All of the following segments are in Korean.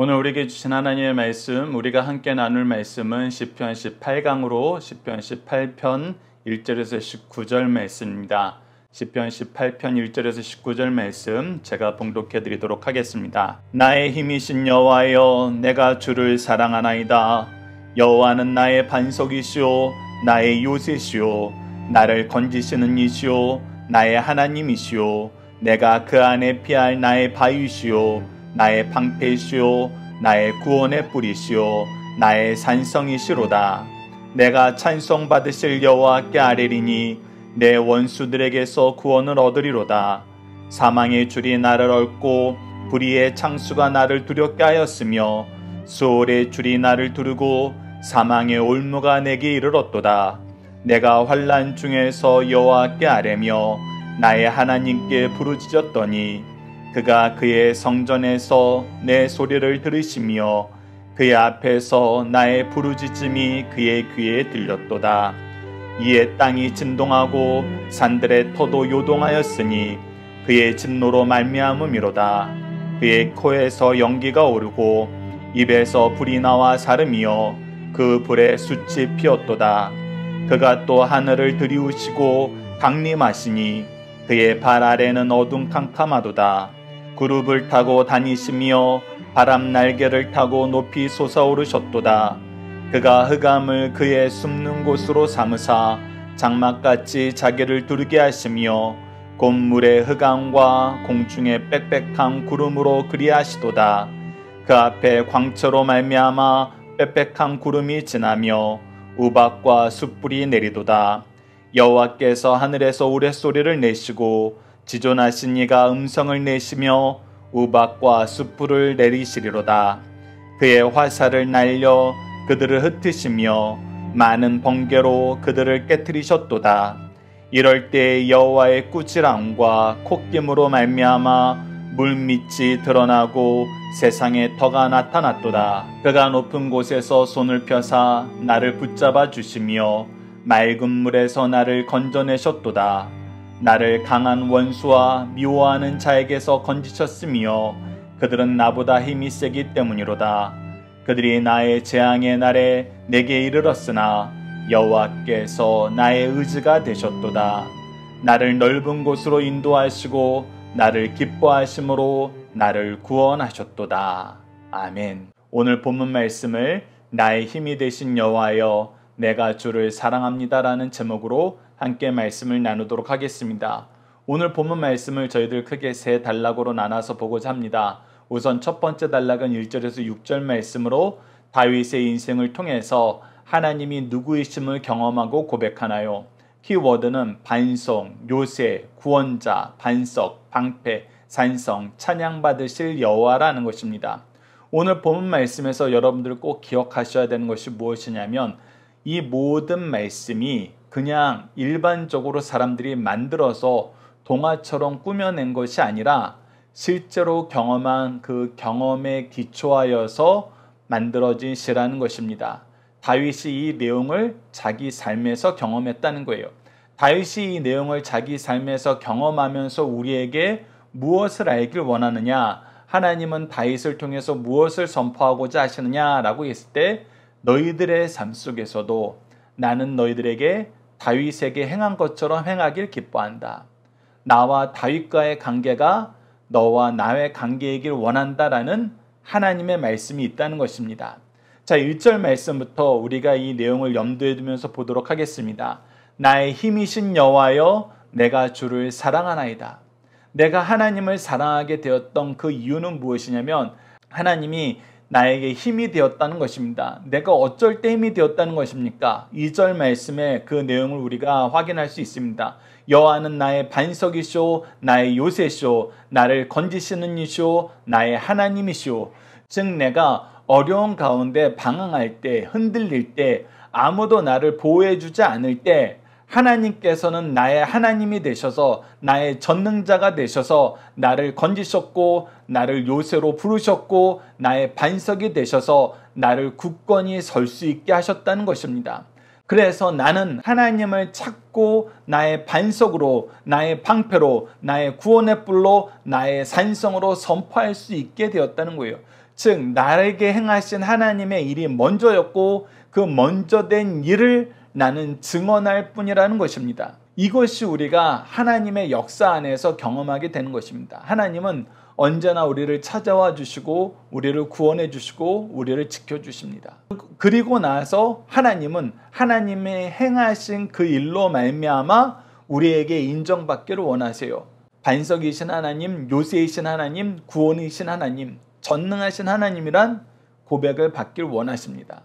오늘 우리에게 주신 하나님의 말씀, 우리가 함께 나눌 말씀은 시편 18강으로 시편 18편 1절에서 19절 말씀입니다. 시편 18편 1절에서 19절 말씀 제가 봉독해 드리도록 하겠습니다. 나의 힘이신 여호와여, 내가 주를 사랑하나이다. 여호와는 나의 반석이시오, 나의 요새시오, 나를 건지시는 이시오, 나의 하나님이시오. 내가 그 안에 피할 나의 바위시오, 나의 방패시오, 나의 구원의 뿌리시오, 나의 산성이시로다. 내가 찬송 받으실 여호와께 아뢰리니 내 원수들에게서 구원을 얻으리로다. 사망의 줄이 나를 얽고 불의의 창수가 나를 두렵게 하였으며 수월의 줄이 나를 두르고 사망의 올무가 내게 이르렀도다. 내가 환난 중에서 여호와께 아뢰며 나의 하나님께 부르짖었더니 그가 그의 성전에서 내 소리를 들으시며 그의 앞에서 나의 부르짖음이 그의 귀에 들렸도다. 이에 땅이 진동하고 산들의 터도 요동하였으니 그의 진노로 말미암음이로다. 그의 코에서 연기가 오르고 입에서 불이 나와 사름이여 그 불에 숯이 피었도다. 그가 또 하늘을 들이우시고 강림하시니 그의 발 아래는 어둠 캄캄하도다. 그룹을 타고 다니시며 바람 날개를 타고 높이 솟아오르셨도다. 그가 흑암을 그의 숨는 곳으로 삼으사 장막같이 자기를 두르게 하시며 곤물의 흑암과 공중의 빽빽한 구름으로 그리하시도다. 그 앞에 광처로 말미암아 빽빽한 구름이 지나며 우박과 숯불이 내리도다. 여호와께서 하늘에서 우레소리를 내시고 지존하신 이가 음성을 내시며 우박과 숯불을 내리시리로다. 그의 화살을 날려 그들을 흩으시며 많은 번개로 그들을 깨뜨리셨도다. 이럴 때 여호와의 꾸지람과 콧김으로 말미암아 물밑이 드러나고 세상에 터가 나타났도다. 그가 높은 곳에서 손을 펴사 나를 붙잡아 주시며 맑은 물에서 나를 건져내셨도다. 나를 강한 원수와 미워하는 자에게서 건지셨으며 그들은 나보다 힘이 세기 때문이로다. 그들이 나의 재앙의 날에 내게 이르렀으나 여호와께서 나의 의지가 되셨도다. 나를 넓은 곳으로 인도하시고 나를 기뻐하심으로 나를 구원하셨도다. 아멘. 오늘 본문 말씀을 나의 힘이 되신 여호와여, 내가 주를 사랑합니다라는 제목으로 함께 말씀을 나누도록 하겠습니다. 오늘 본문 말씀을 저희들 크게 세 단락으로 나눠서 보고자 합니다. 우선 첫 번째 단락은 1절에서 6절 말씀으로 다윗의 인생을 통해서 하나님이 누구이심을 경험하고 고백하나요? 키워드는 반송, 요새, 구원자, 반석, 방패, 산성, 찬양받으실 여호와라는 것입니다. 오늘 본문 말씀에서 여러분들 꼭 기억하셔야 되는 것이 무엇이냐면 이 모든 말씀이 그냥 일반적으로 사람들이 만들어서 동화처럼 꾸며낸 것이 아니라 실제로 경험한 그 경험에 기초하여서 만들어진 시라는 것입니다. 다윗이 이 내용을 자기 삶에서 경험했다는 거예요. 다윗이 이 내용을 자기 삶에서 경험하면서 우리에게 무엇을 알길 원하느냐, 하나님은 다윗을 통해서 무엇을 선포하고자 하시느냐라고 했을 때 너희들의 삶 속에서도 나는 너희들에게 다윗에게 행한 것처럼 행하길 기뻐한다. 나와 다윗과의 관계가 너와 나의 관계이길 원한다라는 하나님의 말씀이 있다는 것입니다. 자, 1절 말씀부터 우리가 이 내용을 염두에 두면서 보도록 하겠습니다. 나의 힘이신 여호와여, 내가 주를 사랑하나이다. 내가 하나님을 사랑하게 되었던 그 이유는 무엇이냐면 하나님이 나에게 힘이 되었다는 것입니다. 내가 어쩔 때 힘이 되었다는 것입니까? 2절 말씀에 그 내용을 우리가 확인할 수 있습니다. 여호와는 나의 반석이시오, 나의 요새시오, 나를 건지시는 이시오, 나의 하나님이시오. 즉 내가 어려운 가운데 방황할 때, 흔들릴 때, 아무도 나를 보호해주지 않을 때 하나님께서는 나의 하나님이 되셔서 나의 전능자가 되셔서 나를 건지셨고 나를 요새로 부르셨고 나의 반석이 되셔서 나를 굳건히 설 수 있게 하셨다는 것입니다. 그래서 나는 하나님을 찾고 나의 반석으로, 나의 방패로, 나의 구원의 뿔로, 나의 산성으로 선포할 수 있게 되었다는 거예요. 즉 나에게 행하신 하나님의 일이 먼저였고 그 먼저 된 일을 나는 증언할 뿐이라는 것입니다. 이것이 우리가 하나님의 역사 안에서 경험하게 되는 것입니다. 하나님은 언제나 우리를 찾아와 주시고 우리를 구원해 주시고 우리를 지켜주십니다. 그리고 나서 하나님은 하나님의 행하신 그 일로 말미암아 우리에게 인정받기를 원하세요. 반석이신 하나님, 요새이신 하나님, 구원이신 하나님, 전능하신 하나님이란 고백을 받길 원하십니다.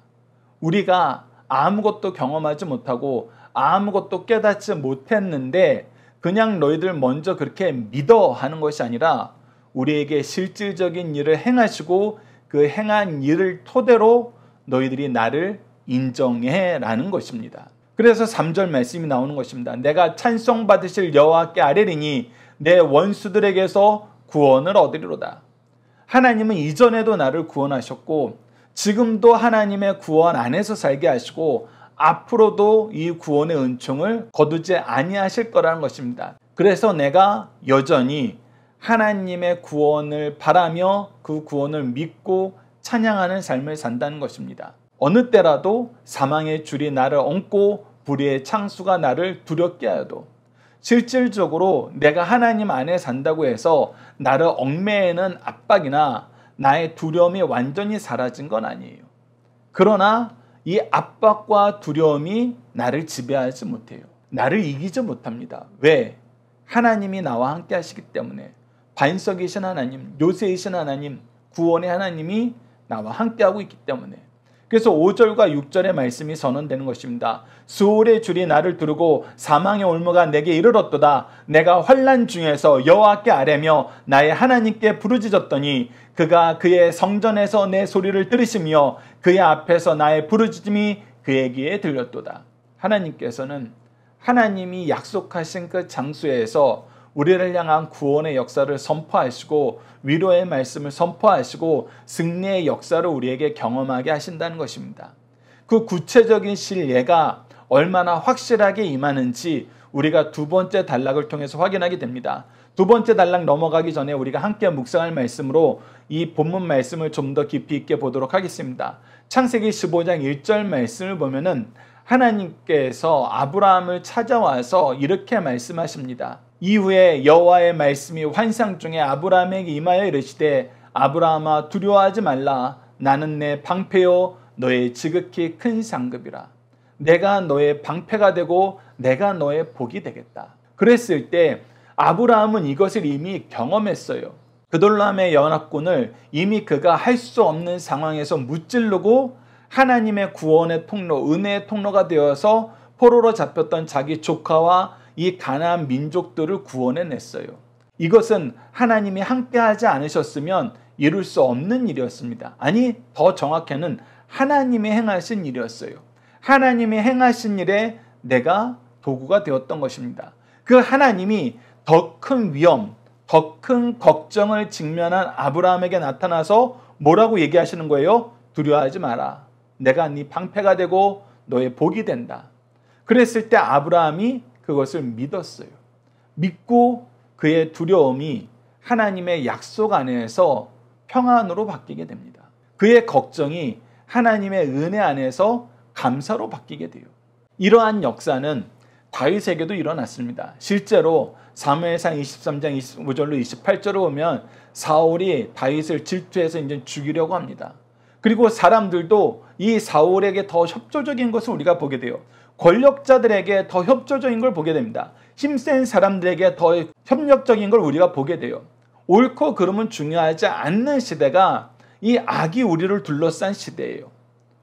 우리가 아무것도 경험하지 못하고 아무것도 깨닫지 못했는데 그냥 너희들 먼저 그렇게 믿어 하는 것이 아니라 우리에게 실질적인 일을 행하시고 그 행한 일을 토대로 너희들이 나를 인정해 라는 것입니다. 그래서 3절 말씀이 나오는 것입니다. 내가 찬송받으실 여호와께 아뢰리니 내 원수들에게서 구원을 얻으리로다. 하나님은 이전에도 나를 구원하셨고 지금도 하나님의 구원 안에서 살게 하시고 앞으로도 이 구원의 은총을 거두지 아니하실 거라는 것입니다. 그래서 내가 여전히 하나님의 구원을 바라며 그 구원을 믿고 찬양하는 삶을 산다는 것입니다. 어느 때라도 사망의 줄이 나를 얹고 불의의 창수가 나를 두렵게 하여도 실질적으로 내가 하나님 안에 산다고 해서 나를 얽매이는 압박이나 나의 두려움이 완전히 사라진 건 아니에요. 그러나 이 압박과 두려움이 나를 지배하지 못해요. 나를 이기지 못합니다. 왜? 하나님이 나와 함께 하시기 때문에. 반석이신 하나님, 요새이신 하나님, 구원의 하나님이 나와 함께하고 있기 때문에. 그래서 5절과 6절의 말씀이 선언되는 것입니다. 수월의 줄이 나를 두르고 사망의 올무가 내게 이르렀도다. 내가 환난 중에서 여호와께 아뢰며 나의 하나님께 부르짖었더니 그가 그의 성전에서 내 소리를 들으시며 그의 앞에서 나의 부르짖음이 그의 귀에 들렸도다. 하나님께서는 하나님이 약속하신 그 장소에서 우리를 향한 구원의 역사를 선포하시고 위로의 말씀을 선포하시고 승리의 역사를 우리에게 경험하게 하신다는 것입니다. 그 구체적인 신뢰가 얼마나 확실하게 임하는지 우리가 두 번째 단락을 통해서 확인하게 됩니다. 두 번째 단락 넘어가기 전에 우리가 함께 묵상할 말씀으로 이 본문 말씀을 좀 더 깊이 있게 보도록 하겠습니다. 창세기 15장 1절 말씀을 보면은 하나님께서 아브라함을 찾아와서 이렇게 말씀하십니다. 이후에 여호와의 말씀이 환상 중에 아브라함에게 임하여 이르시되 아브라함아 두려워하지 말라. 나는 내 방패요 너의 지극히 큰 상급이라. 내가 너의 방패가 되고 내가 너의 복이 되겠다. 그랬을 때 아브라함은 이것을 이미 경험했어요. 그돌람의 연합군을 이미 그가 할 수 없는 상황에서 무찌르고 하나님의 구원의 통로, 은혜의 통로가 되어서 포로로 잡혔던 자기 조카와 이 가나안 민족들을 구원해냈어요. 이것은 하나님이 함께하지 않으셨으면 이룰 수 없는 일이었습니다. 아니, 더 정확히는 하나님이 행하신 일이었어요. 하나님이 행하신 일에 내가 도구가 되었던 것입니다. 그 하나님이 더 큰 위험, 더 큰 걱정을 직면한 아브라함에게 나타나서 뭐라고 얘기하시는 거예요? 두려워하지 마라. 내가 네 방패가 되고 너의 복이 된다. 그랬을 때 아브라함이 그것을 믿었어요. 믿고 그의 두려움이 하나님의 약속 안에서 평안으로 바뀌게 됩니다. 그의 걱정이 하나님의 은혜 안에서 감사로 바뀌게 돼요. 이러한 역사는 다윗에게도 일어났습니다. 실제로 사무엘상 23장 25절로 28절을 보면 사울이 다윗을 질투해서 이제 죽이려고 합니다. 그리고 사람들도 이 사울에게 더 협조적인 것을 우리가 보게 돼요. 권력자들에게 더 협조적인 걸 보게 됩니다. 힘센 사람들에게 더 협력적인 걸 우리가 보게 돼요. 옳고 그름은 중요하지 않는 시대가 이 악이 우리를 둘러싼 시대예요.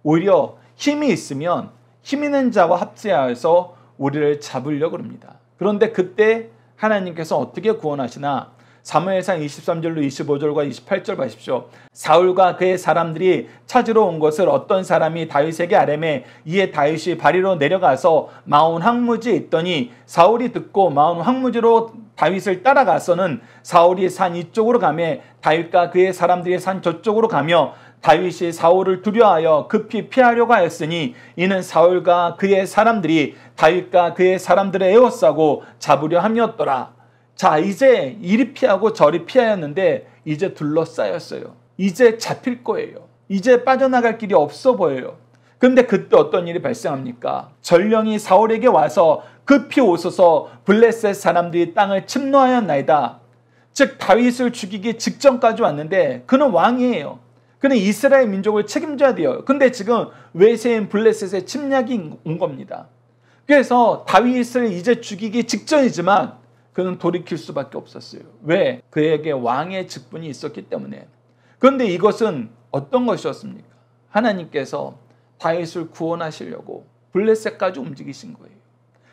오히려 힘이 있으면 힘 있는 자와 합세하여서 우리를 잡으려고 합니다. 그런데 그때 하나님께서 어떻게 구원하시나? 사무엘상 23절로 25절과 28절 보십시오. 사울과 그의 사람들이 찾으러 온 것을 어떤 사람이 다윗에게 아뢰매 이에 다윗이 바리로 내려가서 마온 황무지에 있더니 사울이 듣고 마온 황무지로 다윗을 따라가서는 사울이 산 이쪽으로 가며 다윗과 그의 사람들이 산 저쪽으로 가며 다윗이 사울을 두려워하여 급히 피하려고 하였으니 이는 사울과 그의 사람들이 다윗과 그의 사람들을 에워싸고 잡으려 함이었더라. 자, 이제 이리 피하고 저리 피하였는데 이제 둘러싸였어요. 이제 잡힐 거예요. 이제 빠져나갈 길이 없어 보여요. 그런데 그때 어떤 일이 발생합니까? 전령이 사울에게 와서 급히 오소서 블레셋 사람들이 땅을 침노하였나이다. 즉 다윗을 죽이기 직전까지 왔는데 그는 왕이에요. 그는 이스라엘 민족을 책임져야 돼요. 근데 지금 외세인 블레셋의 침략이 온 겁니다. 그래서 다윗을 이제 죽이기 직전이지만 그는 돌이킬 수밖에 없었어요. 왜? 그에게 왕의 직분이 있었기 때문에. 그런데 이것은 어떤 것이었습니까? 하나님께서 다윗을 구원하시려고 블레셋까지 움직이신 거예요.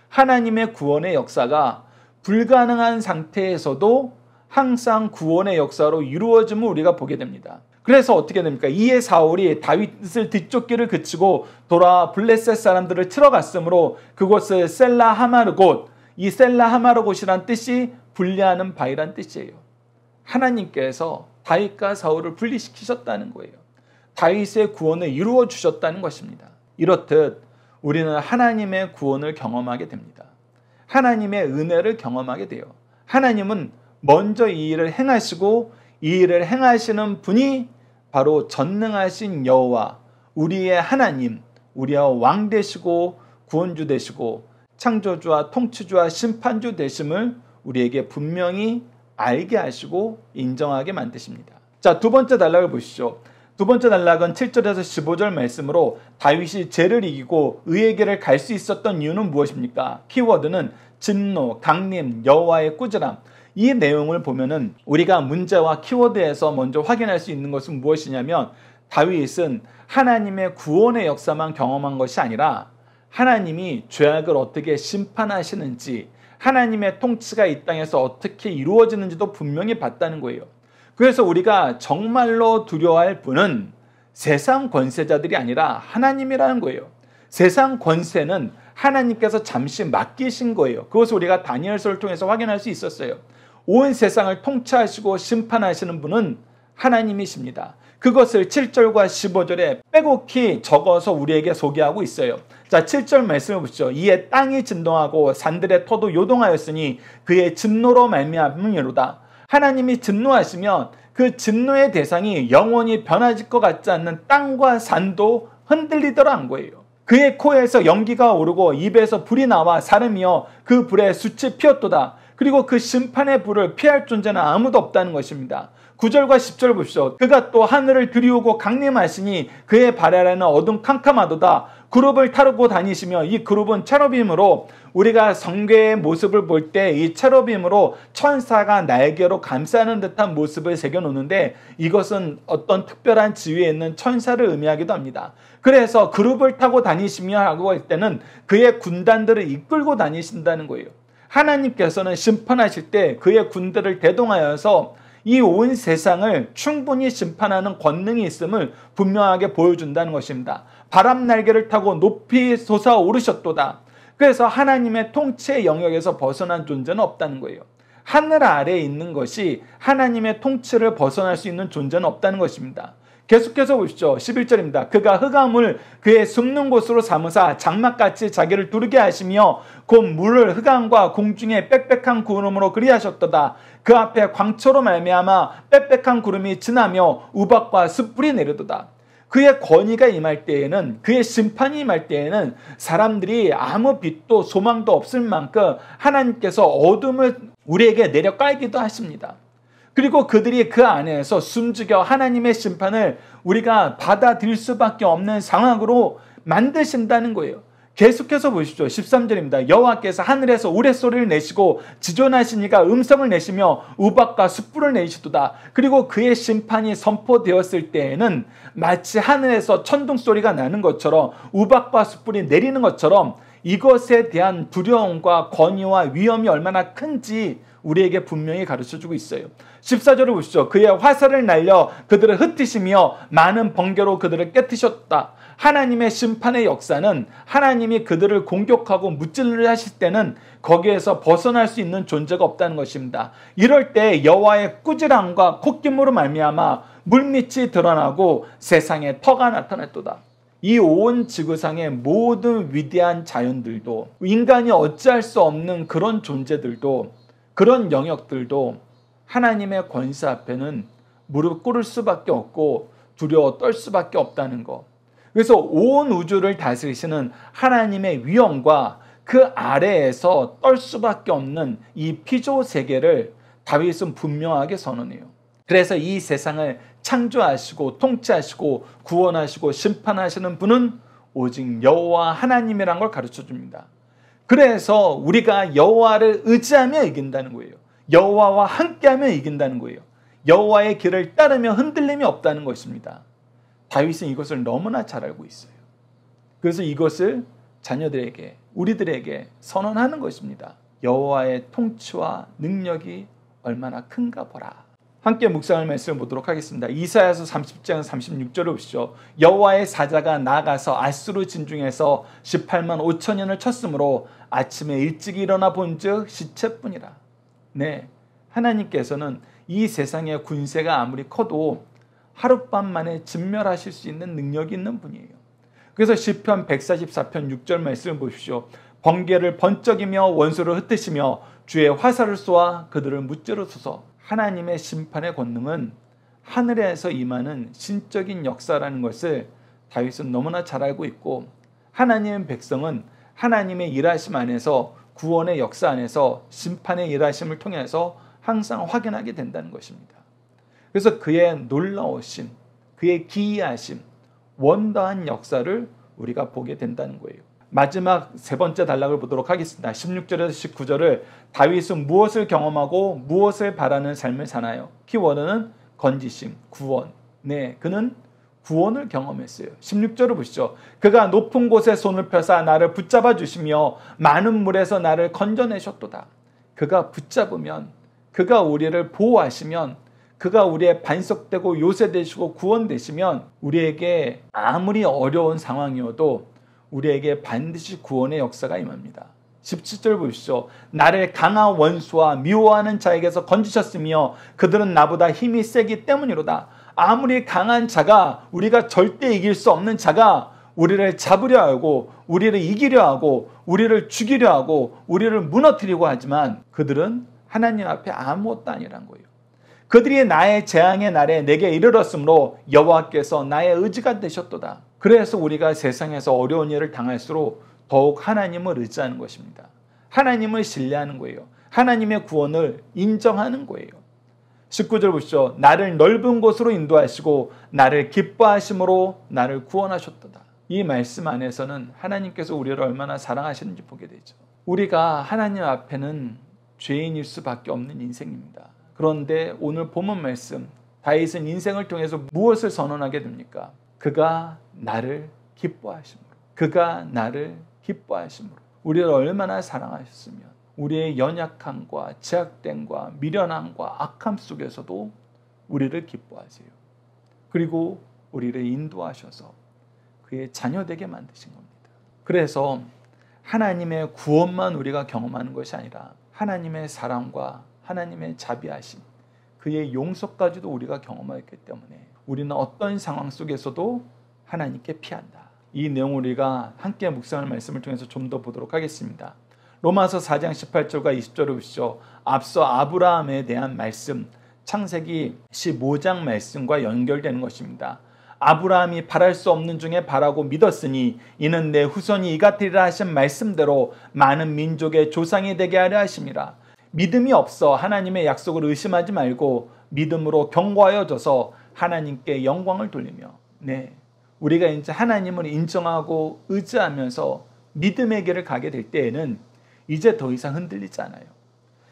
하나님의 구원의 역사가 불가능한 상태에서도 항상 구원의 역사로 이루어짐을 우리가 보게 됩니다. 그래서 어떻게 됩니까? 이에 사울이 다윗을 뒤쫓기를 그치고 돌아 블레셋 사람들을 틀어 갔으므로 그곳을 셀라 하마르곳, 이 셀라 하마르곳이란 뜻이 분리하는 바위란 뜻이에요. 하나님께서 다윗과 사울을 분리시키셨다는 거예요. 다윗의 구원을 이루어 주셨다는 것입니다. 이렇듯 우리는 하나님의 구원을 경험하게 됩니다. 하나님의 은혜를 경험하게 돼요. 하나님은 먼저 이 일을 행하시고 이 일을 행하시는 분이 바로 전능하신 여호와, 우리의 하나님, 우리의 왕 되시고 구원주 되시고 창조주와 통치주와 심판주 되심을 우리에게 분명히 알게 하시고 인정하게 만드십니다. 자, 두 번째 단락을 보시죠. 두 번째 단락은 7절에서 15절 말씀으로 다윗이 죄를 이기고 의에게를 갈 수 있었던 이유는 무엇입니까? 키워드는 진노, 강림, 여호와의 꾸지람. 이 내용을 보면은 우리가 문제와 키워드에서 먼저 확인할 수 있는 것은 무엇이냐면 다윗은 하나님의 구원의 역사만 경험한 것이 아니라 하나님이 죄악을 어떻게 심판하시는지, 하나님의 통치가 이 땅에서 어떻게 이루어지는지도 분명히 봤다는 거예요. 그래서 우리가 정말로 두려워할 분은 세상 권세자들이 아니라 하나님이라는 거예요. 세상 권세는 하나님께서 잠시 맡기신 거예요. 그것을 우리가 다니엘서를 통해서 확인할 수 있었어요. 온 세상을 통치하시고 심판하시는 분은 하나님이십니다. 그것을 7절과 15절에 빼곡히 적어서 우리에게 소개하고 있어요. 자, 7절 말씀을 보시죠. 이에 땅이 진동하고 산들의 터도 요동하였으니 그의 진노로 말미암음이로다. 하나님이 진노하시면 그 진노의 대상이 영원히 변화질 것 같지 않는 땅과 산도 흔들리더라는 거예요. 그의 코에서 연기가 오르고 입에서 불이 나와 사름이여 그 불에 숯이 피었도다. 그리고 그 심판의 불을 피할 존재는 아무도 없다는 것입니다. 9절과 10절 보십시오. 그가 또 하늘을 들이우고 강림하시니 그의 발 아래는 어둠 캄캄하도다. 그룹을 타르고 다니시며 이 그룹은 체러빔으로 우리가 성괴의 모습을 볼 때 이 체러빔으로 천사가 날개로 감싸는 듯한 모습을 새겨놓는데 이것은 어떤 특별한 지위에 있는 천사를 의미하기도 합니다. 그래서 그룹을 타고 다니시며 하고 할 때는 그의 군단들을 이끌고 다니신다는 거예요. 하나님께서는 심판하실 때 그의 군대를 대동하여서 이 온 세상을 충분히 심판하는 권능이 있음을 분명하게 보여준다는 것입니다. 바람 날개를 타고 높이 솟아오르셨도다. 그래서 하나님의 통치의 영역에서 벗어난 존재는 없다는 거예요. 하늘 아래에 있는 것이 하나님의 통치를 벗어날 수 있는 존재는 없다는 것입니다. 계속해서 보십시오. 11절입니다. 그가 흑암을 그의 숨는 곳으로 삼으사 장막같이 자기를 두르게 하시며 곧 물을 흑암과 공중에 빽빽한 구름으로 그리하셨도다. 그 앞에 광초로 말미암아 빽빽한 구름이 지나며 우박과 숯불이 내려도다. 그의 권위가 임할 때에는, 그의 심판이 임할 때에는 사람들이 아무 빛도 소망도 없을 만큼 하나님께서 어둠을 우리에게 내려 깔기도 하십니다. 그리고 그들이 그 안에서 숨죽여 하나님의 심판을 우리가 받아들일 수밖에 없는 상황으로 만드신다는 거예요. 계속해서 보십시오. 13절입니다. 여호와께서 하늘에서 우레소리를 내시고 지존하신 이가 음성을 내시며 우박과 숯불을 내시도다. 그리고 그의 심판이 선포되었을 때에는 마치 하늘에서 천둥소리가 나는 것처럼 우박과 숯불이 내리는 것처럼 이것에 대한 두려움과 권위와 위험이 얼마나 큰지 우리에게 분명히 가르쳐주고 있어요. 14절을 보시죠. 그의 화살을 날려 그들을 흩으시며 많은 번개로 그들을 깨뜨셨다. 하나님의 심판의 역사는 하나님이 그들을 공격하고 무찔러 하실 때는 거기에서 벗어날 수 있는 존재가 없다는 것입니다. 이럴 때 여호와의 꾸지람과 콧김으로 말미암아 물밑이 드러나고 세상에 터가 나타났도다. 이 온 지구상의 모든 위대한 자연들도, 인간이 어찌할 수 없는 그런 존재들도, 그런 영역들도 하나님의 권세 앞에는 무릎 꿇을 수밖에 없고 두려워 떨 수밖에 없다는 것. 그래서 온 우주를 다스리시는 하나님의 위엄과 그 아래에서 떨 수밖에 없는 이 피조 세계를 다윗은 분명하게 선언해요. 그래서 이 세상을 창조하시고 통치하시고 구원하시고 심판하시는 분은 오직 여호와 하나님이란 걸 가르쳐 줍니다. 그래서 우리가 여호와를 의지하며 이긴다는 거예요. 여호와와 함께하며 이긴다는 거예요. 여호와의 길을 따르며 흔들림이 없다는 것입니다. 다윗은 이것을 너무나 잘 알고 있어요. 그래서 이것을 자녀들에게, 우리들에게 선언하는 것입니다. 여호와의 통치와 능력이 얼마나 큰가 보라. 함께 묵상할 말씀을 보도록 하겠습니다. 이사야서 30장 36절을 보시죠. 여호와의 사자가 나가서 아수르 진중에서 18만 5천년을 쳤으므로 아침에 일찍 일어나 본즉 시체뿐이라. 네, 하나님께서는 이 세상의 군세가 아무리 커도 하룻밤 만에 진멸하실 수 있는 능력이 있는 분이에요. 그래서 시편 144편 6절 말씀을 보십시오. 번개를 번쩍이며 원수를 흩으시며 주의 화살을 쏘아 그들을 무찌르소서. 하나님의 심판의 권능은 하늘에서 임하는 신적인 역사라는 것을 다윗은 너무나 잘 알고 있고, 하나님의 백성은 하나님의 일하심 안에서, 구원의 역사 안에서 심판의 일하심을 통해서 항상 확인하게 된다는 것입니다. 그래서 그의 놀라우심, 그의 기이하심, 원다한 역사를 우리가 보게 된다는 거예요. 마지막 세 번째 단락을 보도록 하겠습니다. 16절에서 19절을 다윗은 무엇을 경험하고 무엇을 바라는 삶을 사나요? 키워드는 건지심, 구원. 네, 그는 구원을 경험했어요. 16절을 보시죠. 그가 높은 곳에 손을 펴사 나를 붙잡아 주시며 많은 물에서 나를 건져내셨도다. 그가 붙잡으면, 그가 우리를 보호하시면, 그가 우리의 반석되고 요새 되시고 구원 되시면 우리에게 아무리 어려운 상황이어도 우리에게 반드시 구원의 역사가 임합니다. 17절 보십시오. 나를 강한 원수와 미워하는 자에게서 건지셨으며 그들은 나보다 힘이 세기 때문이로다. 아무리 강한 자가, 우리가 절대 이길 수 없는 자가 우리를 잡으려 하고 우리를 이기려 하고 우리를 죽이려 하고 우리를 무너뜨리고 하지만 그들은 하나님 앞에 아무것도 아니란 거예요. 그들이 나의 재앙의 날에 내게 이르렀으므로 여호와께서 나의 의지가 되셨도다. 그래서 우리가 세상에서 어려운 일을 당할수록 더욱 하나님을 의지하는 것입니다. 하나님을 신뢰하는 거예요. 하나님의 구원을 인정하는 거예요. 19절 보시죠. 나를 넓은 곳으로 인도하시고 나를 기뻐하심으로 나를 구원하셨도다. 이 말씀 안에서는 하나님께서 우리를 얼마나 사랑하시는지 보게 되죠. 우리가 하나님 앞에는 죄인일 수밖에 없는 인생입니다. 그런데 오늘 본문 말씀, 다윗은 인생을 통해서 무엇을 선언하게 됩니까? 그가 나를 기뻐하심으로, 그가 나를 기뻐하심으로. 우리를 얼마나 사랑하셨으면 우리의 연약함과 제약됨과 미련함과 악함 속에서도 우리를 기뻐하세요. 그리고 우리를 인도하셔서 그의 자녀되게 만드신 겁니다. 그래서 하나님의 구원만 우리가 경험하는 것이 아니라 하나님의 사랑과 하나님의 자비하심, 그의 용서까지도 우리가 경험하였기 때문에 우리는 어떤 상황 속에서도 하나님께 피한다. 이 내용을 우리가 함께 묵상할 말씀을 통해서 좀 더 보도록 하겠습니다. 로마서 4장 18절과 20절을 보시죠. 앞서 아브라함에 대한 말씀, 창세기 15장 말씀과 연결되는 것입니다. 아브라함이 바랄 수 없는 중에 바라고 믿었으니 이는 내 후손이 이같으리라 하신 말씀대로 많은 민족의 조상이 되게 하려 하심이라. 믿음이 없어 하나님의 약속을 의심하지 말고 믿음으로 견고하여져서 하나님께 영광을 돌리며, 네, 우리가 이제 하나님을 인정하고 의지하면서 믿음의 길을 가게 될 때에는 이제 더 이상 흔들리지 않아요.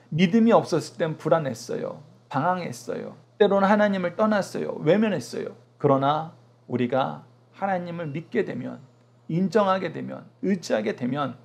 믿음이 없었을 땐 불안했어요. 방황했어요. 때로는 하나님을 떠났어요. 외면했어요. 그러나 우리가 하나님을 믿게 되면, 인정하게 되면, 의지하게 되면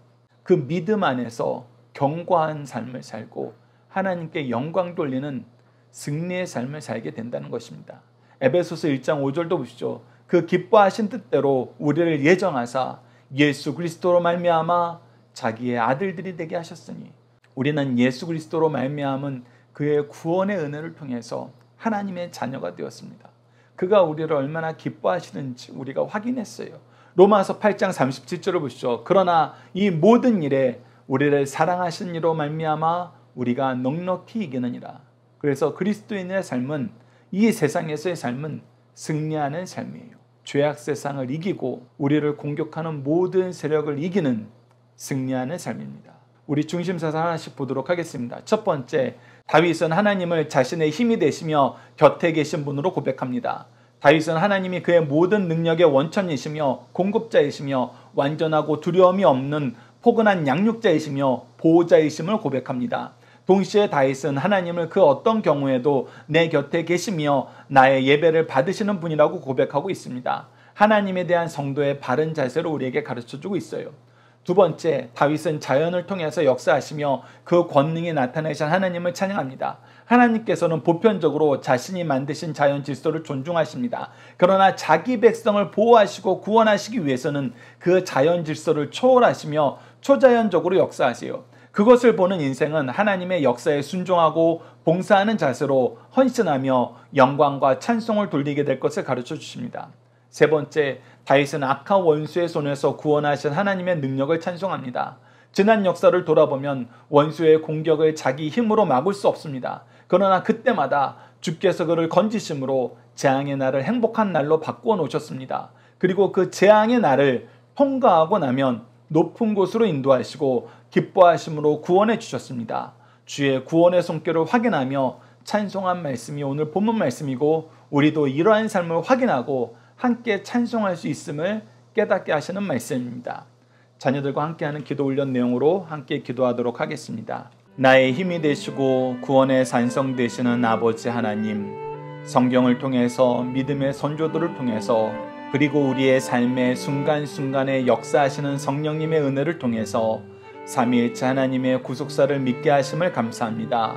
그 믿음 안에서 견고한 삶을 살고 하나님께 영광 돌리는 승리의 삶을 살게 된다는 것입니다. 에베소서 1장 5절도 보시죠. 그 기뻐하신 뜻대로 우리를 예정하사 예수 그리스도로 말미암아 자기의 아들들이 되게 하셨으니, 우리는 예수 그리스도로 말미암은 그의 구원의 은혜를 통해서 하나님의 자녀가 되었습니다. 그가 우리를 얼마나 기뻐하시는지 우리가 확인했어요. 로마서 8장 37절을 보시죠. 그러나 이 모든 일에 우리를 사랑하신 이로 말미암아 우리가 넉넉히 이기느니라. 그래서 그리스도인의 삶은 이 세상에서의 삶은 승리하는 삶이에요. 죄악 세상을 이기고 우리를 공격하는 모든 세력을 이기는 승리하는 삶입니다. 우리 중심사상 하나씩 보도록 하겠습니다. 첫 번째, 다윗은 하나님을 자신의 힘이 되시며 곁에 계신 분으로 고백합니다. 다윗은 하나님이 그의 모든 능력의 원천이시며 공급자이시며 완전하고 두려움이 없는 포근한 양육자이시며 보호자이심을 고백합니다. 동시에 다윗은 하나님을 그 어떤 경우에도 내 곁에 계시며 나의 예배를 받으시는 분이라고 고백하고 있습니다. 하나님에 대한 성도의 바른 자세를 우리에게 가르쳐주고 있어요. 두 번째, 다윗은 자연을 통해서 역사하시며 그 권능이 나타내신 하나님을 찬양합니다. 하나님께서는 보편적으로 자신이 만드신 자연 질서를 존중하십니다. 그러나 자기 백성을 보호하시고 구원하시기 위해서는 그 자연 질서를 초월하시며 초자연적으로 역사하세요. 그것을 보는 인생은 하나님의 역사에 순종하고 봉사하는 자세로 헌신하며 영광과 찬송을 돌리게 될 것을 가르쳐 주십니다. 세 번째, 다윗은 악한 원수의 손에서 구원하신 하나님의 능력을 찬송합니다. 지난 역사를 돌아보면 원수의 공격을 자기 힘으로 막을 수 없습니다. 그러나 그때마다 주께서 그를 건지심으로 재앙의 날을 행복한 날로 바꾸어 놓으셨습니다. 그리고 그 재앙의 날을 통과하고 나면 높은 곳으로 인도하시고 기뻐하심으로 구원해 주셨습니다. 주의 구원의 손길을 확인하며 찬송한 말씀이 오늘 본문 말씀이고, 우리도 이러한 삶을 확인하고 함께 찬송할 수 있음을 깨닫게 하시는 말씀입니다. 자녀들과 함께하는 기도 훈련 내용으로 함께 기도하도록 하겠습니다. 나의 힘이 되시고 구원의 산성 되시는 아버지 하나님, 성경을 통해서 믿음의 선조들을 통해서 그리고 우리의 삶의 순간순간에 역사하시는 성령님의 은혜를 통해서 삼위일체 하나님의 구속사를 믿게 하심을 감사합니다.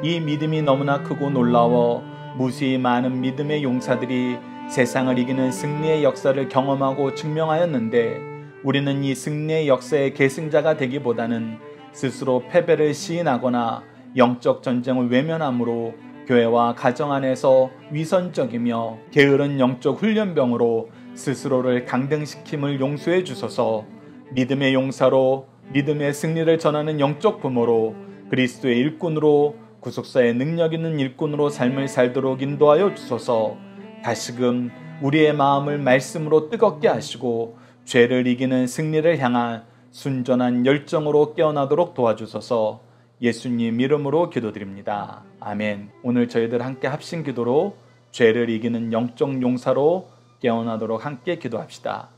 이 믿음이 너무나 크고 놀라워 무수히 많은 믿음의 용사들이 세상을 이기는 승리의 역사를 경험하고 증명하였는데, 우리는 이 승리의 역사의 계승자가 되기보다는 스스로 패배를 시인하거나 영적 전쟁을 외면함으로 교회와 가정 안에서 위선적이며 게으른 영적 훈련병으로 스스로를 강등시킴을 용서해 주소서. 믿음의 용사로 믿음의 승리를 전하는 영적 부모로 그리스도의 일꾼으로 구속사의 능력 있는 일꾼으로 삶을 살도록 인도하여 주소서. 다시금 우리의 마음을 말씀으로 뜨겁게 하시고 죄를 이기는 승리를 향한 순전한 열정으로 깨어나도록 도와주소서. 예수님 이름으로 기도드립니다. 아멘. 오늘 저희들 함께 합심 기도로 죄를 이기는 영적 용사로 깨어나도록 함께 기도합시다.